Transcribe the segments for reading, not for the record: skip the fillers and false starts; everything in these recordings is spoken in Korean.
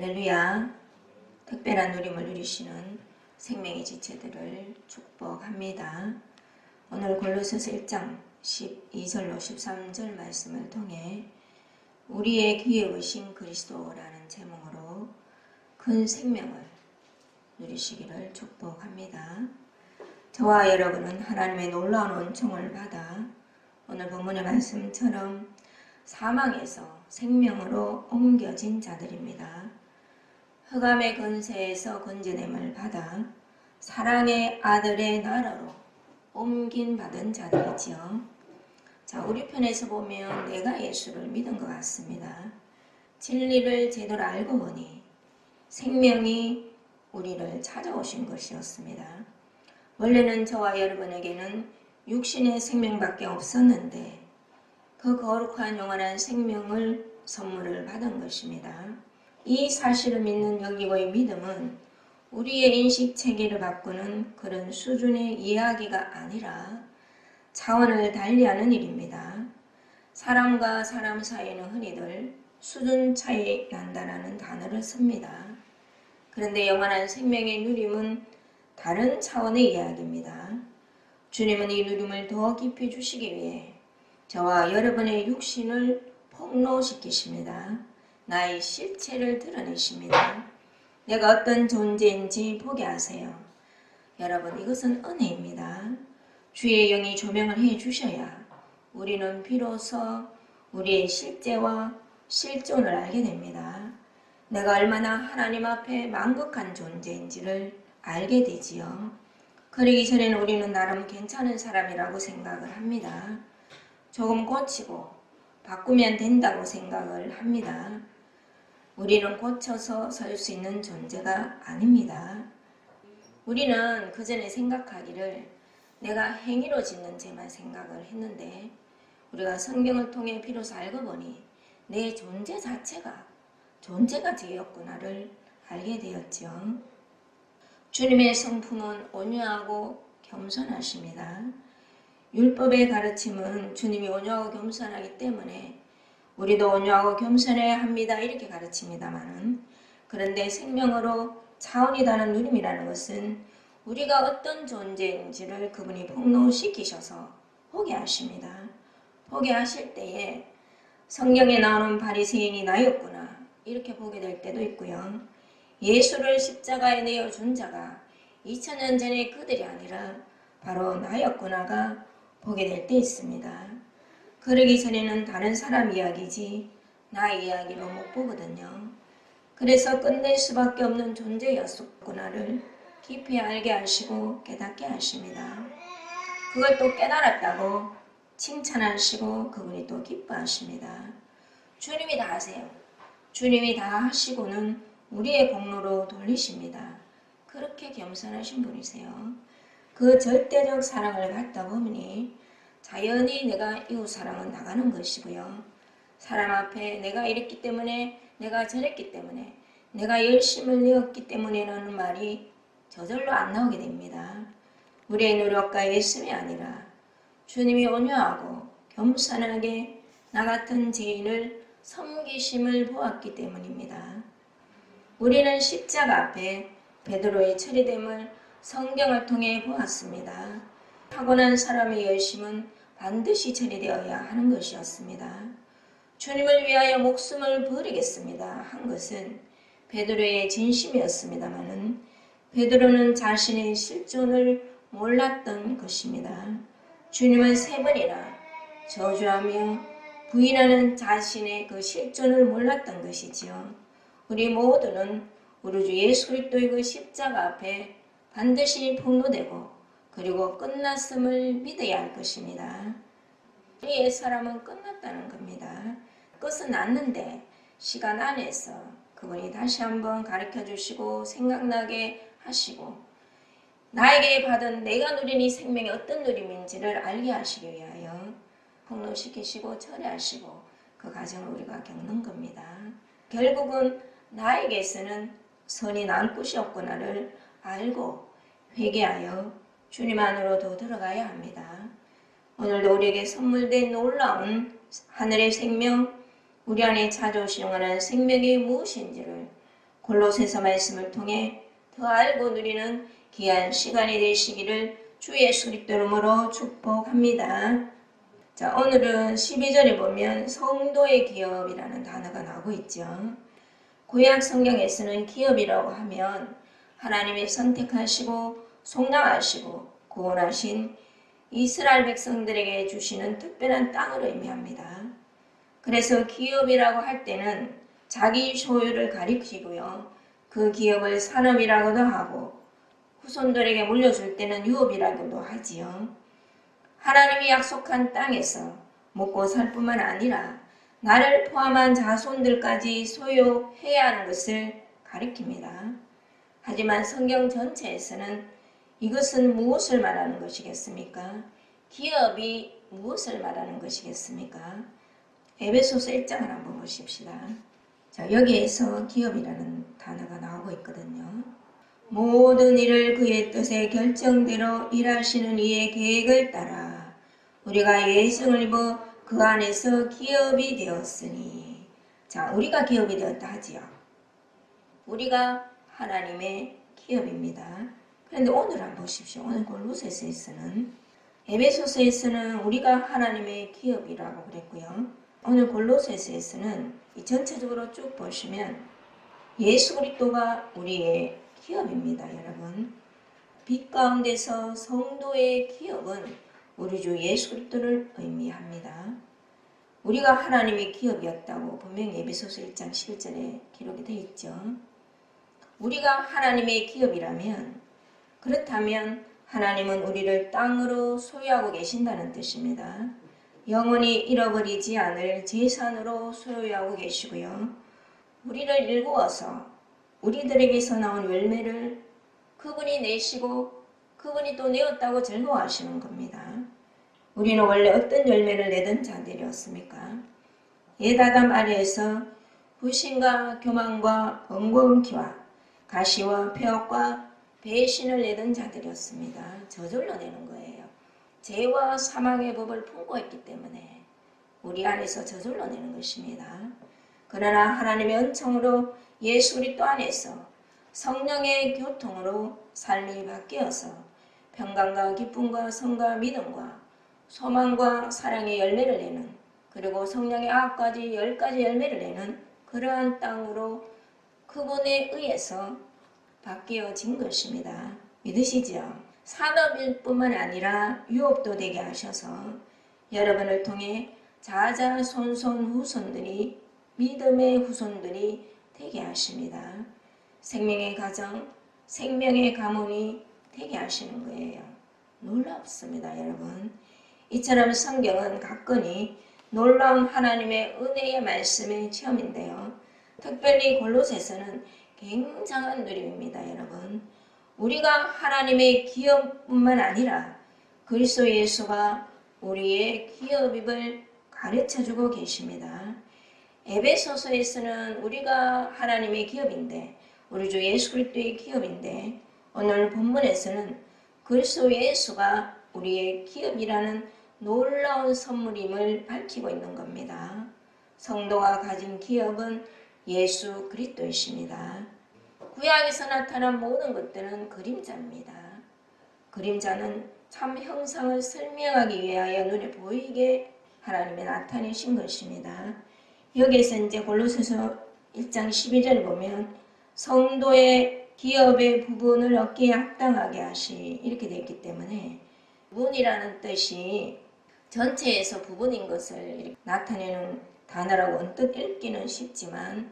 할렐루야. 특별한 누림을 누리시는 생명의 지체들을 축복합니다. 오늘 골로새서 1장 12절로 13절 말씀을 통해 우리의 귀에 오신 그리스도라는 제목으로 큰 생명을 누리시기를 축복합니다. 저와 여러분은 하나님의 놀라운 은총을 받아 오늘 본문의 말씀처럼 사망에서 생명으로 옮겨진 자들입니다. 흑암의 권세에서 건져냄을 받아 사랑의 아들의 나라로 옮긴 받은 자들이지요. 자, 우리 편에서 보면 내가 예수를 믿은 것 같습니다. 진리를 제대로 알고 보니 생명이 우리를 찾아오신 것이었습니다. 원래는 저와 여러분에게는 육신의 생명밖에 없었는데 그 거룩한 영원한 생명을 선물을 받은 것입니다. 이 사실을 믿는 여기고의 믿음은 우리의 인식 체계를 바꾸는 그런 수준의 이야기가 아니라 차원을 달리하는 일입니다. 사람과 사람 사이에는 흔히들 수준 차이 난다라는 단어를 씁니다. 그런데 영원한 생명의 누림은 다른 차원의 이야기입니다. 주님은 이 누림을 더 깊이 주시기 위해 저와 여러분의 육신을 폭로시키십니다. 나의 실체를 드러내십니다. 내가 어떤 존재인지 보게 하세요. 여러분, 이것은 은혜입니다. 주의 영이 조명을 해 주셔야 우리는 비로소 우리의 실제와 실존을 알게 됩니다. 내가 얼마나 하나님 앞에 만극한 존재인지를 알게 되지요. 그러기 전에는 우리는 나름 괜찮은 사람이라고 생각을 합니다. 조금 고치고 바꾸면 된다고 생각을 합니다. 우리는 고쳐서 설 수 있는 존재가 아닙니다. 우리는 그 전에 생각하기를 내가 행위로 짓는 죄만 생각을 했는데 우리가 성경을 통해 비로소 알고 보니 내 존재 자체가 존재가 죄였구나를 알게 되었죠. 주님의 성품은 온유하고 겸손하십니다. 율법의 가르침은 주님이 온유하고 겸손하기 때문에 우리도 온유하고 겸손해야 합니다. 이렇게 가르칩니다마는 그런데 생명으로 차원이 다른 누림이라는 것은 우리가 어떤 존재인지를 그분이 폭로시키셔서 보게 하십니다. 보게 하실 때에 성경에 나오는 바리새인이 나였구나 이렇게 보게 될 때도 있고요. 예수를 십자가에 내어준 자가 2000년 전에 그들이 아니라 바로 나였구나가 보게 될 때 있습니다. 그러기 전에는 다른 사람 이야기지 나 이야기로 못 보거든요. 그래서 끝낼 수밖에 없는 존재였었구나를 깊이 알게 하시고 깨닫게 하십니다. 그걸 또 깨달았다고 칭찬하시고 그분이 또 기뻐하십니다. 주님이 다 하세요. 주님이 다 하시고는 우리의 공로로 돌리십니다. 그렇게 겸손하신 분이세요. 그 절대적 사랑을 받다 보니 자연히 내가 이웃사랑은 나가는 것이고요. 사람 앞에 내가 이랬기 때문에 내가 저랬기 때문에 내가 열심을 내었기 때문에라는 말이 저절로 안 나오게 됩니다. 우리의 노력과 애씀이 아니라 주님이 온유하고 겸손하게 나 같은 죄인을 섬기심을 보았기 때문입니다. 우리는 십자가 앞에 베드로의 처리됨을 성경을 통해 보았습니다. 타고난 사람의 열심은 반드시 처리되어야 하는 것이었습니다. 주님을 위하여 목숨을 버리겠습니다 한 것은 베드로의 진심이었습니다마는 베드로는 자신의 실존을 몰랐던 것입니다. 주님은 3번이나 저주하며 부인하는 자신의 그 실존을 몰랐던 것이지요. 우리 모두는 우리 주 예수 그리스도의 그 십자가 앞에 반드시 폭로되고 그리고 끝났음을 믿어야 할 것입니다. 우리의 사람은 끝났다는 겁니다. 끝은 났는데 시간 안에서 그분이 다시 한번 가르쳐 주시고 생각나게 하시고 나에게 받은 내가 누린 이 생명이 어떤 누림인지를 알게 하시기 위하여 폭로시키시고 처리하시고 그 과정을 우리가 겪는 겁니다. 결국은 나에게서는 선이 나을 곳이 없구나를 알고 회개하여 주님 안으로 더 들어가야 합니다. 오늘도 우리에게 선물된 놀라운 하늘의 생명, 우리 안에 찾아오신 영원한 생명이 무엇인지를 골로새서 말씀을 통해 더 알고 누리는 귀한 시간이 되시기를 주 예수 그리스도 이름으로 축복합니다. 자, 오늘은 12절에 보면 성도의 기업이라는 단어가 나오고 있죠. 구약 성경에서는 기업이라고 하면 하나님이 선택하시고 속량하시고 구원하신 이스라엘 백성들에게 주시는 특별한 땅을 의미합니다. 그래서 기업이라고 할 때는 자기 소유를 가리키고요. 그 기업을 산업이라고도 하고 후손들에게 물려줄 때는 유업이라고도 하지요. 하나님이 약속한 땅에서 먹고 살 뿐만 아니라 나를 포함한 자손들까지 소유해야 하는 것을 가리킵니다. 하지만 성경 전체에서는 이것은 무엇을 말하는 것이겠습니까? 기업이 무엇을 말하는 것이겠습니까? 에베소서 1장을 한번 보십시다. 자, 여기에서 기업이라는 단어가 나오고 있거든요. 모든 일을 그의 뜻의 결정대로 일하시는 이의 계획을 따라 우리가 예정을 입어 그 안에서 기업이 되었으니. 자, 우리가 기업이 되었다 하지요. 우리가 하나님의 기업입니다. 그런데 오늘 한번 보십시오. 오늘 골로새서에서는 에베소서에서는 우리가 하나님의 기업이라고 그랬고요. 오늘 골로새서에서는 이 전체적으로 쭉 보시면 예수 그리스도가 우리의 기업입니다. 여러분, 빛 가운데서 성도의 기업은 우리 주 예수 그리스도를 의미합니다. 우리가 하나님의 기업이었다고 분명히 에베소서 1장 11절에 기록이 되어 있죠. 우리가 하나님의 기업이라면, 그렇다면 하나님은 우리를 땅으로 소유하고 계신다는 뜻입니다. 영원히 잃어버리지 않을 재산으로 소유하고 계시고요. 우리를 일구어서 우리들에게서 나온 열매를 그분이 내시고 그분이 또 내었다고 즐거워하시는 겁니다. 우리는 원래 어떤 열매를 내던 자들이었습니까? 옛아담 아래에서 불신과 교만과 번거음키와 가시와 폐역과 배신을 내던 자들이었습니다. 저절로 내는 거예요. 죄와 사망의 법을 풍고했기 때문에 우리 안에서 저절로 내는 것입니다. 그러나 하나님의 은총으로 예수 그리스도 안에서 성령의 교통으로 삶이 바뀌어서 평강과 기쁨과 성과 믿음과 소망과 사랑의 열매를 내는, 그리고 성령의 9가지 10가지 열매를 내는 그러한 땅으로 그분에 의해서 바뀌어진 것입니다. 믿으시죠? 산업일 뿐만 아니라 유업도 되게 하셔서 여러분을 통해 자자손손 후손들이 믿음의 후손들이 되게 하십니다. 생명의 가정, 생명의 가문이 되게 하시는 거예요. 놀랍습니다, 여러분. 이처럼 성경은 가끔이 놀라운 하나님의 은혜의 말씀의 체험인데요. 특별히 골로새서는 굉장한 누림입니다, 여러분. 우리가 하나님의 기업뿐만 아니라 그리스도 예수가 우리의 기업임을 가르쳐주고 계십니다. 에베소서에서는 우리가 하나님의 기업인데, 우리 주 예수 그리스도의 기업인데, 오늘 본문에서는 그리스도 예수가 우리의 기업이라는 놀라운 선물임을 밝히고 있는 겁니다. 성도가 가진 기업은 예수 그리스도이십니다. 구약에서 나타난 모든 것들은 그림자입니다. 그림자는 참 형상을 설명하기 위하여 눈에 보이게 하나님이 나타내신 것입니다. 여기에서 이제 골로새서 1장 12절 보면 성도의 기업의 부분을 얻기에 합당하게 하시, 이렇게 되어 있기 때문에 부분이라는 뜻이 전체에서 부분인 것을 이렇게 나타내는 단어라고 언뜻 읽기는 쉽지만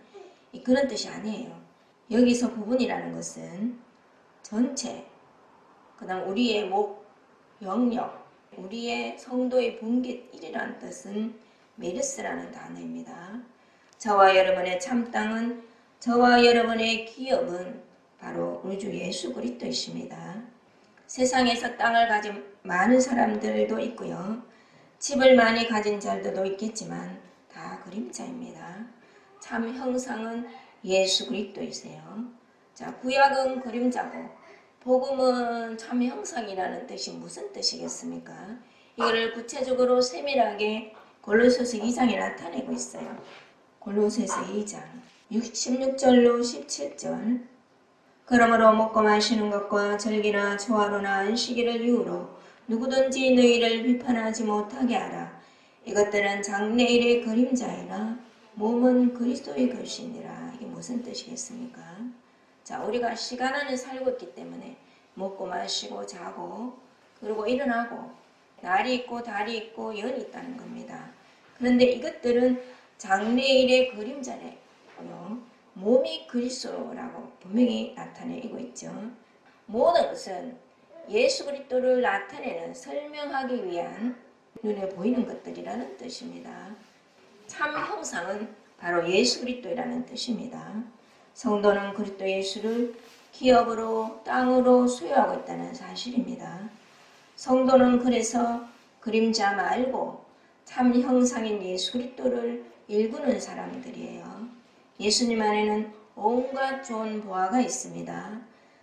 그런 뜻이 아니에요. 여기서 부분이라는 것은 전체, 그 다음 우리의 목, 영역, 우리의 성도의 분깃이라는 뜻은 메르스라는 단어입니다. 저와 여러분의 참 땅은, 저와 여러분의 기업은 바로 우리 주 예수 그리스도이십니다. 세상에서 땅을 가진 많은 사람들도 있고요. 집을 많이 가진 자들도 있겠지만 다 그림자입니다. 참 형상은 예수 그리스도이세요. 자, 구약은 그림자고 복음은 참 형상이라는 뜻이 무슨 뜻이겠습니까? 이거를 구체적으로 세밀하게 골로새서 2장에 나타내고 있어요. 골로새서 2장. 16절로 17절. 그러므로 먹고 마시는 것과 절기나 초하루나 안식일을 이유로 누구든지 너희를 비판하지 못하게 하라. 이것들은 장래일의 그림자이나 몸은 그리스도의 것이니라. 이게 무슨 뜻이겠습니까? 자, 우리가 시간 안에 살고 있기 때문에 먹고 마시고 자고 그리고 일어나고 날이 있고 달이 있고 연이 있다는 겁니다. 그런데 이것들은 장래일의 그림자래요. 몸이 그리스도라고 분명히 나타내고 있죠. 모든 것은 예수 그리스도를 나타내는 설명하기 위한 눈에 보이는 것들이라는 뜻입니다. 참 형상은 바로 예수 그리스도라는 뜻입니다. 성도는 그리스도 예수를 기업으로 땅으로 소유하고 있다는 사실입니다. 성도는 그래서 그림자 말고 참 형상인 예수 그리스도를 일구는 사람들이에요. 예수님 안에는 온갖 좋은 보화가 있습니다.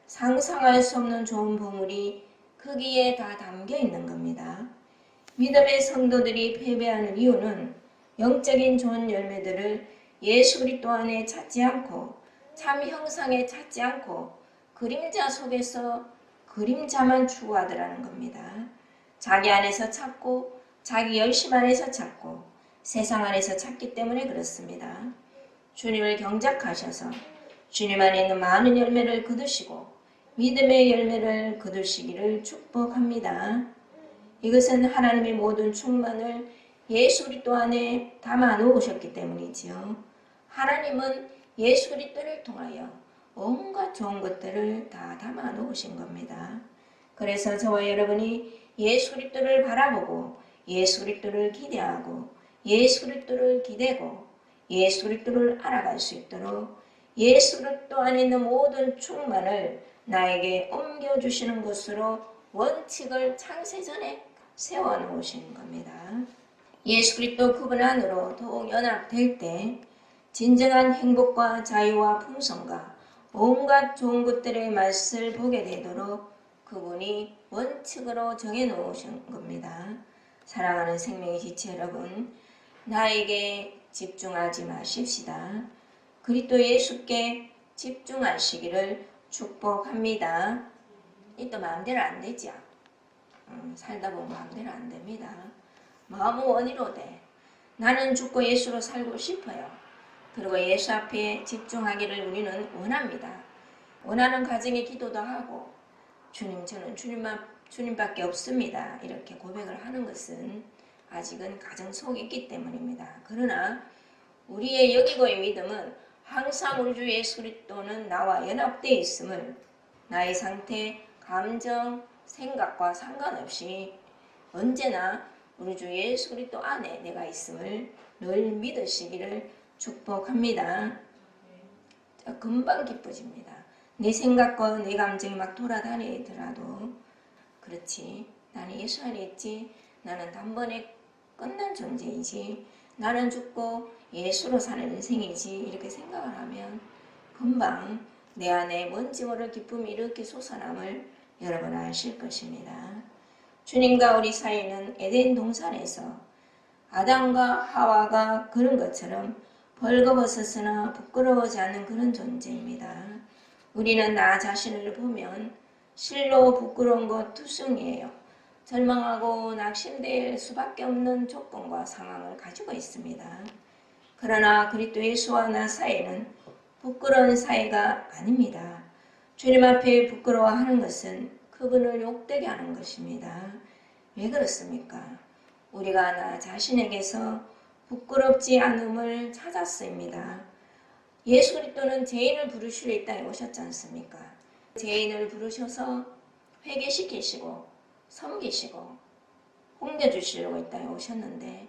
상상할 수 없는 좋은 보물이 거기에 다 담겨 있는 겁니다. 믿음의 성도들이 패배하는 이유는 영적인 좋은 열매들을 예수 그리스도 안에 찾지 않고 참 형상에 찾지 않고 그림자 속에서 그림자만 추구하더라는 겁니다. 자기 안에서 찾고 자기 열심 안에서 찾고 세상 안에서 찾기 때문에 그렇습니다. 주님을 경작하셔서 주님 안에 있는 많은 열매를 거두시고 믿음의 열매를 거두시기를 축복합니다. 이것은 하나님의 모든 충만을 예수 그리스도 안에 담아 놓으셨기 때문이지요. 하나님은 예수 그리스도를 통하여 온갖 좋은 것들을 다 담아 놓으신 겁니다. 그래서 저와 여러분이 예수 그리스도를 바라보고 예수 그리스도를 기대하고 예수 그리스도를 기대고 예수 그리스도를 알아갈 수 있도록 예수 그리스도 안에 있는 모든 충만을 나에게 옮겨주시는 것으로 원칙을 창세전에 세워놓으신 겁니다. 예수 그리스도 그분 안으로 더욱 연합될 때 진정한 행복과 자유와 풍성과 온갖 좋은 것들의 맛을 보게 되도록 그분이 원칙으로 정해놓으신 겁니다. 사랑하는 생명의 지체 여러분, 나에게 집중하지 마십시다. 그리스도 예수께 집중하시기를 축복합니다. 또 마음대로 안 되죠. 살다 보면 마음대로 안 됩니다. 마음은 원의로 돼. 나는 죽고 예수로 살고 싶어요. 그리고 예수 앞에 집중하기를 우리는 원합니다. 원하는 가정의 기도도 하고 주님, 저는 주님밖에 없습니다. 이렇게 고백을 하는 것은 아직은 가정 속에 있기 때문입니다. 그러나 우리의 여기고의 믿음은 항상 우리 주 예수 그리스도는 나와 연합되어 있음을 나의 상태, 감정, 생각과 상관없이 언제나 우리 주 예수 그리스도 안에 내가 있음을 늘 믿으시기를 축복합니다. 금방 기뻐집니다. 내 생각과 내 감정이 막 돌아다니더라도 그렇지, 나는 예수 안에 있지, 나는 단번에 끝난 존재이지, 나는 죽고 예수로 사는 인생이지, 이렇게 생각을 하면 금방 내 안에 뭔지 모를 기쁨이 이렇게 솟아남을 여러분 아실 것입니다. 주님과 우리 사이는 에덴 동산에서 아담과 하와가 그런 것처럼 벌거벗었으나 부끄러워하지 않는 그런 존재입니다. 우리는 나 자신을 보면 실로 부끄러운 것 투성이에요. 절망하고 낙심될 수밖에 없는 조건과 상황을 가지고 있습니다. 그러나 그리스도 예수와 나 사이는 부끄러운 사이가 아닙니다. 주님 앞에 부끄러워하는 것은 그분을 욕되게 하는 것입니다. 왜 그렇습니까? 우리가 나 자신에게서 부끄럽지 않음을 찾았습니다. 예수 그리스도는 죄인을 부르시러 이 땅에 오셨지 않습니까? 죄인을 부르셔서 회개시키시고 섬기시고 옮겨주시려고 이 땅에 오셨는데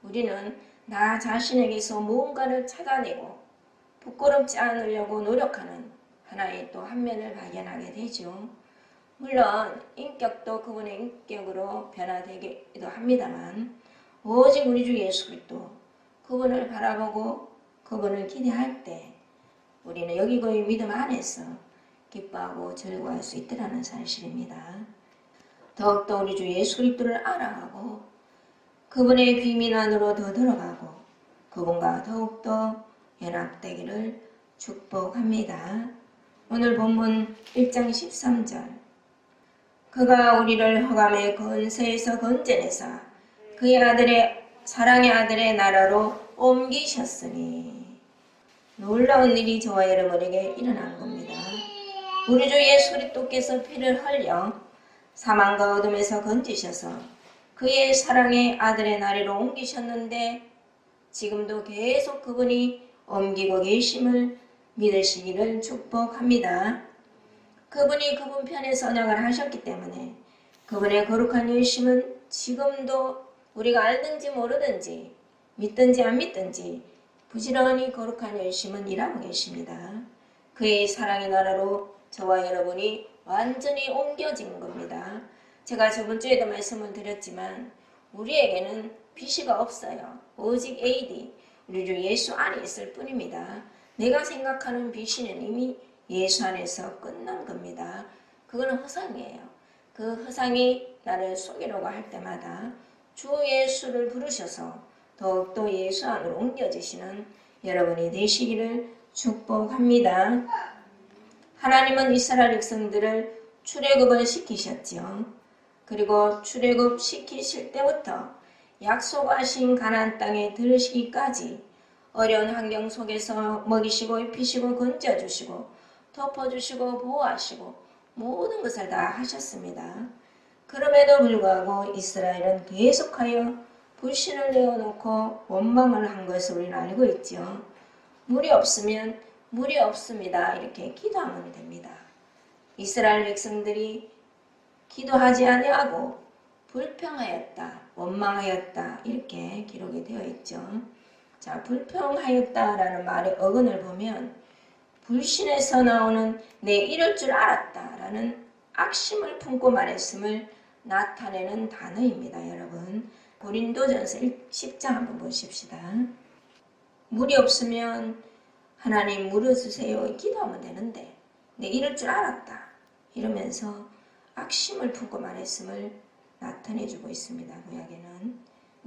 우리는 나 자신에게서 무언가를 찾아내고 부끄럽지 않으려고 노력하는 하나의 또 한 면을 발견하게 되죠. 물론 인격도 그분의 인격으로 변화되기도 합니다만 오직 우리 주 예수 그리스도 그분을 바라보고 그분을 기대할 때 우리는 여기고의 믿음 안에서 기뻐하고 즐거워할 수 있다는 사실입니다. 더욱더 우리 주 예수 그리스도를 알아가고 그분의 비밀 안으로 더 들어가고 그분과 더욱더 연합되기를 축복합니다. 오늘 본문 1장 13절. 그가 우리를 흑암의 권세에서 건져내사 그의 아들의 사랑의 아들의 나라로 옮기셨으니. 놀라운 일이 저와 여러분에게 일어난 겁니다. 우리 주 예수 그리스도께서 피를 흘려 사망과 어둠에서 건지셔서 그의 사랑의 아들의 나라로 옮기셨는데 지금도 계속 그분이 옮기고 계심을 믿으시기를 축복합니다. 그분이 그분 편에 선악을 하셨기 때문에 그분의 거룩한 열심은 지금도 우리가 알든지 모르든지 믿든지 안 믿든지 부지런히 거룩한 열심은 일하고 계십니다. 그의 사랑의 나라로 저와 여러분이 완전히 옮겨진 겁니다. 제가 저번 주에도 말씀을 드렸지만 우리에게는 비시가 없어요. 오직 AD, 우리 주 예수 안에 있을 뿐입니다. 내가 생각하는 비시는 이미 예수 안에서 끝난 겁니다. 그거는 허상이에요. 그 허상이 나를 속이려고 할 때마다 주 예수를 부르셔서 더욱더 예수 안으로 옮겨지시는 여러분이 되시기를 축복합니다. 하나님은 이스라엘 백성들을 출애굽을 시키셨죠. 그리고 출애굽 시키실 때부터 약속하신 가나안 땅에 들으시기까지 어려운 환경 속에서 먹이시고 입히시고 건져주시고 덮어주시고 보호하시고 모든 것을 다 하셨습니다. 그럼에도 불구하고 이스라엘은 계속하여 불신을 내어놓고 원망을 한 것을 우리는 알고 있죠. 물이 없으면 물이 없습니다. 이렇게 기도하면 됩니다. 이스라엘 백성들이 기도하지 아니하고 불평하였다, 원망하였다 이렇게 기록이 되어 있죠. 자, 불평하였다라는 말의 어근을 보면 불신에서 나오는 내 이럴 줄 알았다라는 악심을 품고 말했음을 나타내는 단어입니다. 여러분, 고린도전서 10장 한번 보십시다. 물이 없으면 하나님 물을 주세요 기도하면 되는데 내 이럴 줄 알았다 이러면서 악심을 품고 말했음을 나타내주고 있습니다. 구약에는.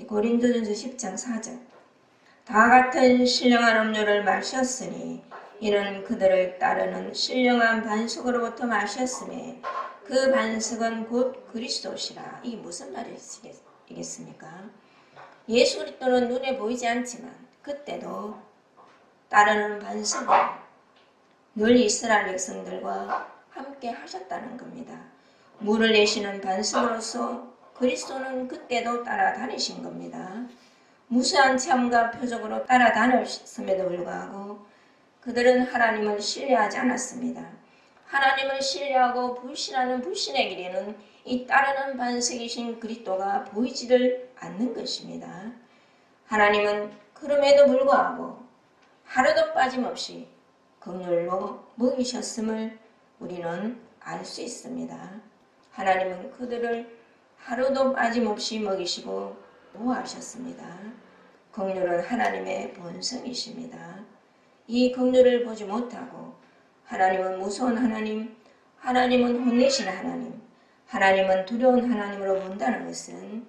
고린도전서 10장 4절. 다 같은 신령한 음료를 마셨으니 이는 그들을 따르는 신령한 반석으로부터 마셨으니 그 반석은 곧 그리스도시라. 이게 무슨 말이겠습니까? 예수 그리스도는 눈에 보이지 않지만 그때도 따르는 반석은 늘 이스라엘 백성들과 함께 하셨다는 겁니다. 물을 내시는 반석으로서 그리스도는 그때도 따라다니신 겁니다. 무수한 체험과 표적으로 따라다녔음에도 불구하고 그들은 하나님을 신뢰하지 않았습니다. 하나님을 신뢰하고 불신하는 불신의 길에는 이 따르는 반석이신 그리스도가 보이지를 않는 것입니다. 하나님은 그럼에도 불구하고 하루도 빠짐없이 긍휼로 먹이셨음을 우리는 알 수 있습니다. 하나님은 그들을 하루도 빠짐없이 먹이시고 보호하셨습니다. 긍휼은 하나님의 본성이십니다. 이 긍휼을 보지 못하고 하나님은 무서운 하나님, 하나님은 혼내시는 하나님, 하나님은 두려운 하나님으로 본다는 것은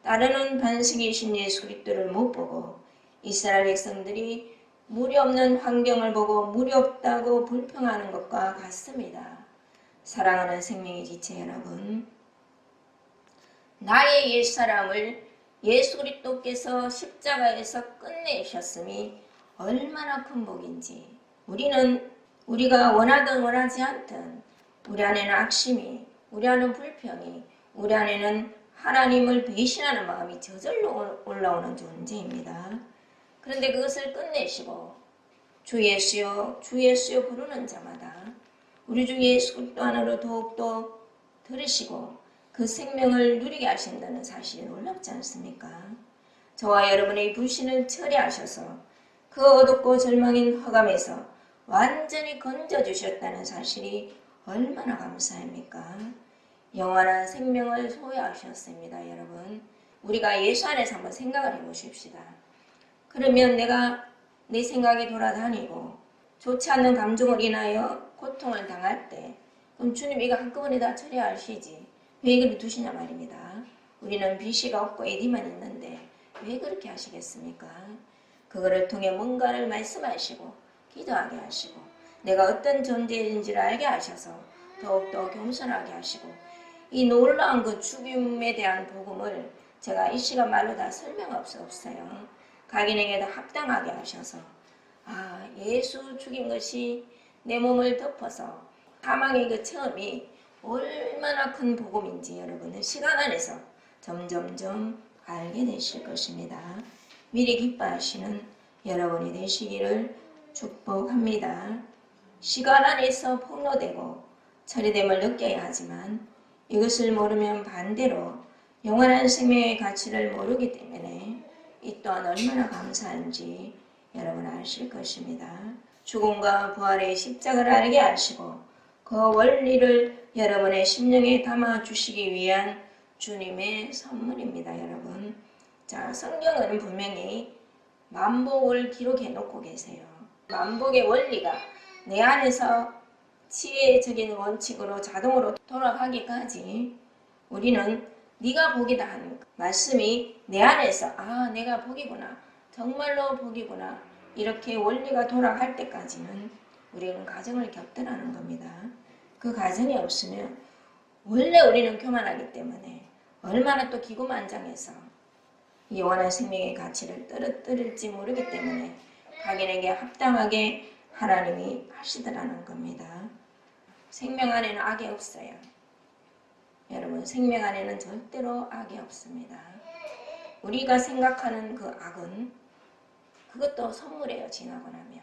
따르는 반석이신 예수 그리스도를 못 보고 이스라엘 백성들이 물이 없는 환경을 보고 물이 없다고 불평하는 것과 같습니다. 사랑하는 생명의 지체 여러분, 나의 옛사람을 예수 그리스도께서 십자가에서 끝내셨음이 얼마나 큰 복인지 우리가 원하든 원하지 않든 우리 안에는 악심이, 우리 안에는 불평이, 우리 안에는 하나님을 배신하는 마음이 저절로 올라오는 존재입니다. 그런데 그것을 끝내시고 주 예수여 주 예수여 부르는 자마다 우리 주 예수 그리스도 안으로 더욱더 들으시고 그 생명을 누리게 하신다는 사실이 놀랍지 않습니까? 저와 여러분의 불신을 처리하셔서 그 어둡고 절망인 흑암에서 완전히 건져주셨다는 사실이 얼마나 감사합니까? 영원한 생명을 소유하셨습니다. 여러분, 우리가 예수 안에서 한번 생각을 해보십시다. 그러면 내가 내 생각이 돌아다니고 좋지 않는 감정을 인하여 고통을 당할 때 그럼 주님 이거 한꺼번에 다 처리하시지 왜 그렇게 두시냐 말입니다. 우리는 비시가 없고 AD만 있는데 왜 그렇게 하시겠습니까? 그거를 통해 뭔가를 말씀하시고 기도하게 하시고 내가 어떤 존재인지를 알게 하셔서 더욱더 겸손하게 하시고 이 놀라운 그 죽임에 대한 복음을 제가 이 시간 말로 다 설명할 수 없어요. 각인에게도 합당하게 하셔서 예수 죽인 것이 내 몸을 덮어서 사망의 그 처음이 얼마나 큰 복음인지 여러분은 시간 안에서 점점점 알게 되실 것입니다. 미리 기뻐하시는 여러분이 되시기를 축복합니다. 시간 안에서 폭로되고 처리됨을 느껴야 하지만 이것을 모르면 반대로 영원한 생명의 가치를 모르기 때문에 이 또한 얼마나 감사한지 여러분 아실 것입니다. 죽음과 부활의 십자가를 알게 하시고 그 원리를 여러분의 심령에 담아주시기 위한 주님의 선물입니다. 여러분, 자, 성경은 분명히 만복을 기록해 놓고 계세요. 만복의 원리가 내 안에서 지혜적인 원칙으로 자동으로 돌아가기까지 우리는 네가 복이다 하는 말씀이 내 안에서 내가 복이구나, 정말로 복이구나, 이렇게 원리가 돌아갈 때까지는 우리는 가정을 겪더라는 겁니다. 그 가정이 없으면 원래 우리는 교만하기 때문에 얼마나 또 기고만장해서 영원한 생명의 가치를 떨어뜨릴지 모르기 때문에 각인에게 합당하게 하나님이 하시더라는 겁니다. 생명 안에는 악이 없어요. 여러분, 생명 안에는 절대로 악이 없습니다. 우리가 생각하는 그 악은 그것도 선물이에요. 지나고 나면.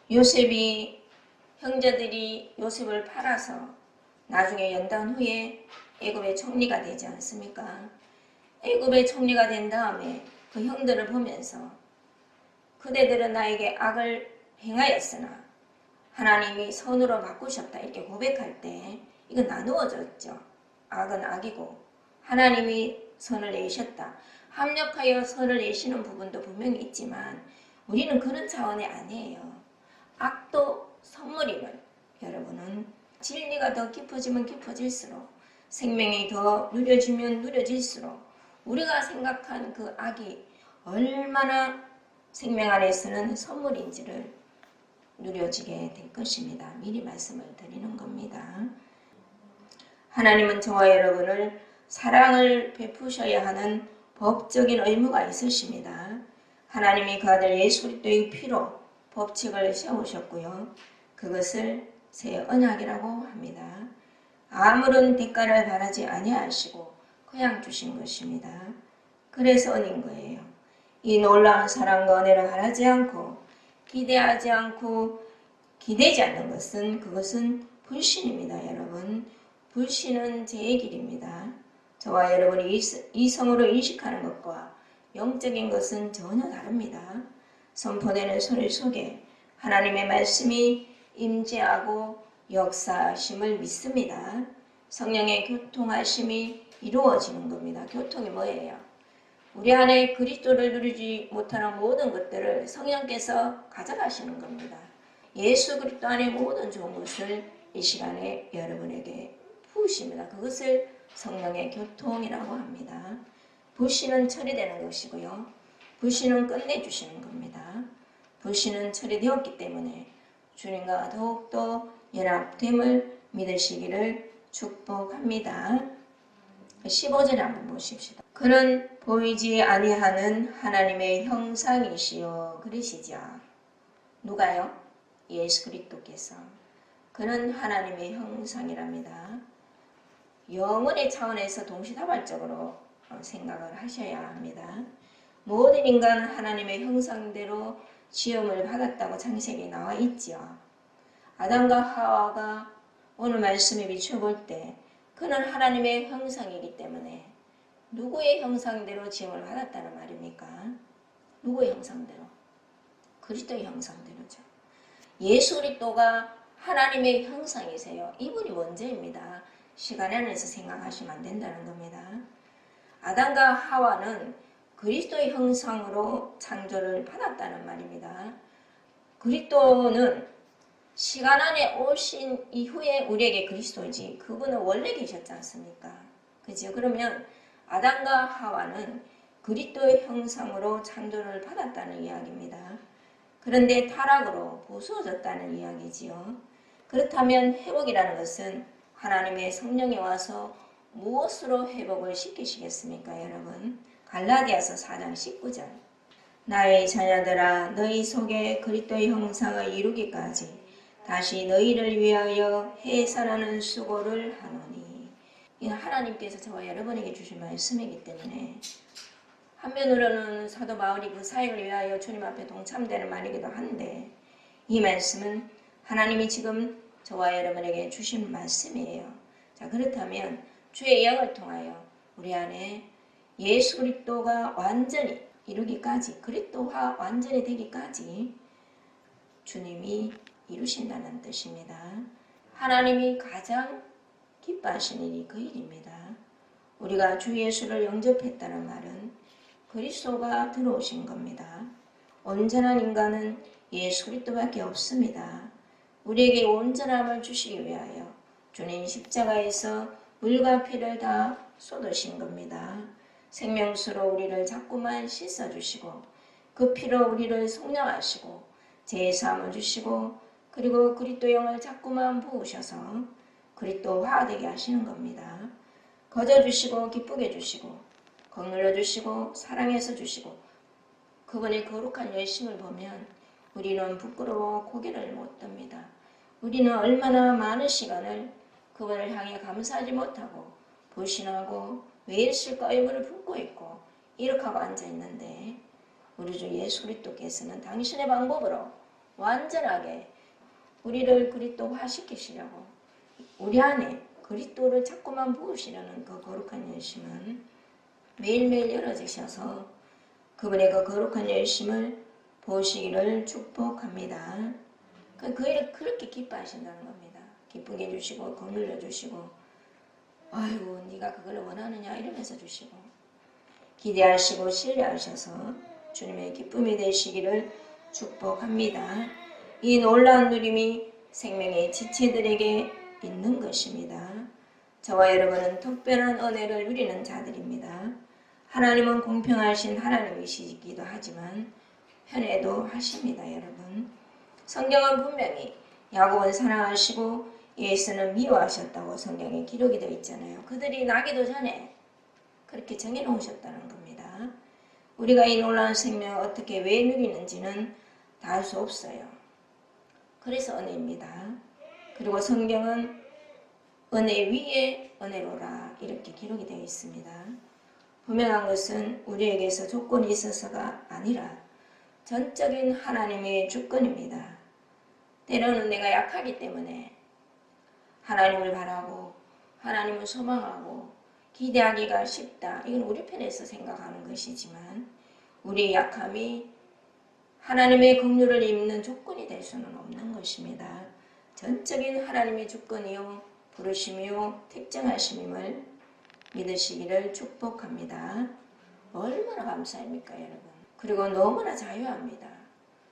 요셉이 형제들이 요셉을 팔아서 나중에 연단 후에 애굽의 총리가 되지 않습니까? 애굽의 총리가 된 다음에 그 형들을 보면서 그대들은 나에게 악을 행하였으나 하나님이 선으로 바꾸셨다 이렇게 고백할 때 이건 나누어졌죠. 악은 악이고 하나님이 선을 내셨다. 합력하여 선을 내시는 부분도 분명히 있지만 우리는 그런 차원이 아니에요. 악도 선물임을 여러분은 진리가 더 깊어지면 깊어질수록 생명이 더 누려지면 누려질수록 우리가 생각한 그 악이 얼마나 생명 안에서는 선물인지를 누려지게 될 것입니다. 미리 말씀을 드리는 겁니다. 하나님은 저와 여러분을 사랑을 베푸셔야 하는 법적인 의무가 있으십니다. 하나님이 그 아들 예수 그리스도의 피로 법칙을 세우셨고요. 그것을 새 언약이라고 합니다. 아무런 대가를 바라지 아니하시고 그냥 주신 것입니다. 그래서 은인 거예요. 이 놀라운 사랑과 은혜를 바라지 않고 기대하지 않고 기대지 않는 것은 그것은 불신입니다. 여러분, 불신은 죄의 길입니다. 저와 여러분이 이성으로 인식하는 것과 영적인 것은 전혀 다릅니다. 선포되는 소리 속에 하나님의 말씀이 임재하고 역사하심을 믿습니다. 성령의 교통하심이 이루어지는 겁니다. 교통이 뭐예요? 우리 안에 그리스도를 누리지 못하는 모든 것들을 성령께서 가져가시는 겁니다. 예수 그리스도 안에 모든 좋은 것을 이 시간에 여러분에게 부으십니다. 그것을 성령의 교통이라고 합니다. 불신은 처리되는 것이고요. 불신은 끝내주시는 겁니다. 불신은 처리되었기 때문에 주님과 더욱더 연합됨을 믿으시기를 축복합니다. 15절에 한번 보십시다. 그는 보이지 아니하는 하나님의 형상이시요 그러시죠. 누가요? 예수 그리스도께서. 그는 하나님의 형상이랍니다. 영혼의 차원에서 동시다발적으로 생각을 하셔야 합니다. 모든 인간은 하나님의 형상대로 지음을 받았다고 창세기에 나와 있죠. 아담과 하와가 오늘 말씀에 비춰볼 때 그는 하나님의 형상이기 때문에 누구의 형상대로 지음을 받았다는 말입니까? 누구의 형상대로? 그리스도의 형상대로죠. 예수 그리스도가 하나님의 형상이세요. 이분이 먼저입니다. 시간 안에서 생각하시면 안 된다는 겁니다. 아담과 하와는 그리스도의 형상으로 창조를 받았다는 말입니다. 그리스도는 시간 안에 오신 이후에 우리에게 그리스도이지 그분은 원래 계셨지 않습니까? 그죠? 그러면 아담과 하와는 그리스도의 형상으로 창조를 받았다는 이야기입니다. 그런데 타락으로 부수어졌다는 이야기지요. 그렇다면 회복이라는 것은 하나님의 성령이 와서 무엇으로 회복을 시키시겠습니까, 여러분? 갈라디아서 4장 19절. 나의 자녀들아, 너희 속에 그리스도의 형상을 이루기까지 다시 너희를 위하여 해산하는 수고를 하노니. 이는 하나님께서 저와 여러분에게 주신 말씀이기 때문에 한면으로는 사도 바울이 그 사역을 위하여 주님 앞에 동참되는 말이기도 한데, 이 말씀은 하나님이 지금 저와 여러분에게 주신 말씀이에요. 자, 그렇다면 주의 영을 통하여 우리 안에 예수 그리스도가 완전히 이루기까지, 그리스도화 완전히 되기까지 주님이 이루신다는 뜻입니다. 하나님이 가장 기뻐하시는 일이 그 일입니다. 우리가 주 예수를 영접했다는 말은 그리스도가 들어오신 겁니다. 온전한 인간은 예수 그리스도밖에 없습니다. 우리에게 온전함을 주시기 위하여 주님 십자가에서 물과 피를 다 쏟으신 겁니다. 생명수로 우리를 자꾸만 씻어주시고 그 피로 우리를 속량하시고 제사함을 주시고 그리고 그리스도 영을 자꾸만 부으셔서 그리스도화 되게 하시는 겁니다. 거저주시고 기쁘게 주시고 거물러 주시고 사랑해서 주시고 그분의 거룩한 열심을 보면 우리는 부끄러워 고개를 못 듭니다. 우리는 얼마나 많은 시간을 그분을 향해 감사하지 못하고 불신하고 왜 이랬을까 의문을 품고 있고 이렇게 하고 앉아있는데, 우리 주 예수 그리스도께서는 당신의 방법으로 완전하게 우리를 그리스도화시키시려고 우리 안에 그리스도를 자꾸만 부으시려는 그 거룩한 열심은 매일매일 열어지셔서 그분의 그 거룩한 열심을 보시기를 축복합니다. 그 일을 그렇게 기뻐하신다는 겁니다. 기쁘게 해주시고 거물러 주시고 아이고 네가 그걸 원하느냐 이러면서 주시고 기대하시고 신뢰하셔서 주님의 기쁨이 되시기를 축복합니다. 이 놀라운 누림이 생명의 지체들에게 있는 것입니다. 저와 여러분은 특별한 은혜를 누리는 자들입니다. 하나님은 공평하신 하나님이시기도 하지만 편애도 하십니다. 여러분, 성경은 분명히 야곱은 사랑하시고 예수는 미워하셨다고 성경에 기록이 되어 있잖아요. 그들이 나기도 전에 그렇게 정해놓으셨다는 겁니다. 우리가 이 놀라운 생명을 어떻게 왜 누리는지는 다 알 수 없어요. 그래서 은혜입니다. 그리고 성경은 은혜 위에 은혜로라 이렇게 기록이 되어 있습니다. 분명한 것은 우리에게서 조건이 있어서가 아니라 전적인 하나님의 주권입니다. 때로는 내가 약하기 때문에 하나님을 바라고 하나님을 소망하고 기대하기가 쉽다. 이건 우리 편에서 생각하는 것이지만 우리의 약함이 하나님의 긍휼을 입는 조건이 될 수는 없는 것입니다. 전적인 하나님의 주권이요 부르심이요 택정하심임을 믿으시기를 축복합니다. 얼마나 감사합니까, 여러분. 그리고 너무나 자유합니다.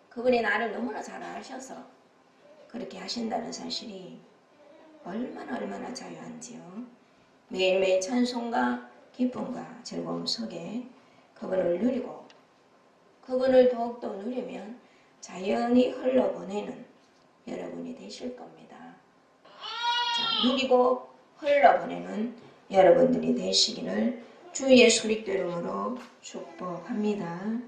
그분이 나를 너무나 잘 아셔서 그렇게 하신다는 사실이 얼마나 자유한지요. 매일매일 찬송과 기쁨과 즐거움 속에 그분을 누리고 그분을 더욱더 누리면 자연히 흘러보내는 여러분이 되실 겁니다. 자, 누리고 흘러보내는 여러분들이 되시기를 주 예수 그리스도 이름으로 축복합니다.